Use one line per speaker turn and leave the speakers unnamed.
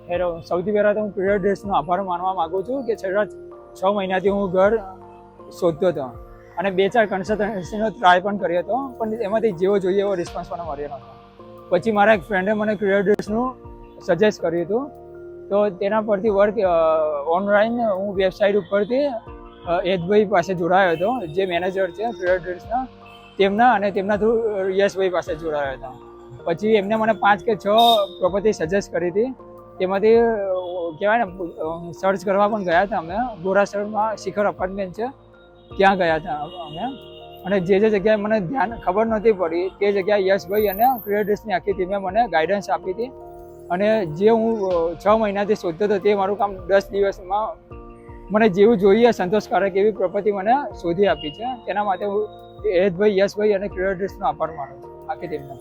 હેરો, સૌથી પહેલાં તો હું ક્રિએટ ડ્રેસનો આભાર માનવા માગું છું કે છેલ્લા 6 મહિનાથી હું ઘર શોધતો હતો અને 2-4 કન્સલ્ટન્સીનો ટ્રાય પણ કર્યો હતો, પણ એમાંથી જેવો જોઈએ એવો રિસ્પોન્સ મને મળ્યો નહોતો. પછી મારા એક ફ્રેન્ડે મને ક્રિએટ ડ્રેસનું સજેસ્ટ કર્યું હતું, તો તેના પરથી વર્ક ઓનલાઈન હું વેબસાઇટ ઉપરથી યશભાઈ પાસે જોડાયો હતો, જે મેનેજર છે ક્રિએટ ડ્રેસના, તેમના અને તેમના થ્રુ યશભાઈ પાસે જોડાયો હતો. પછી એમને મને 5 કે 6 પ્રોપર્ટી સજેસ્ટ કરી હતી. તેમાંથી કહેવાય ને સર્ચ કરવા પણ ગયા હતા અમે. ગોરાસરમાં શિખર અપાર્ટમેન્ટ છે, ત્યાં ગયા હતા અમે. અને જે જગ્યાએ મને ધ્યાન ખબર નહોતી પડી તે જગ્યાએ યશભાઈ અને ક્રિએટ ડ્રેસની આખી ટીમે મને ગાઈડન્સ આપી હતી. અને જે હું 6 મહિનાથી શોધતો હતો તે મારું કામ 10 દિવસમાં મને જેવું જોઈએ સંતોષકારક એવી પ્રોપર્ટી મને શોધી આપી છે. તેના માટે હું યશભાઈ અને ક્રિએટ ડ્રેસનો આભાર માનું છું આખી ટીમને.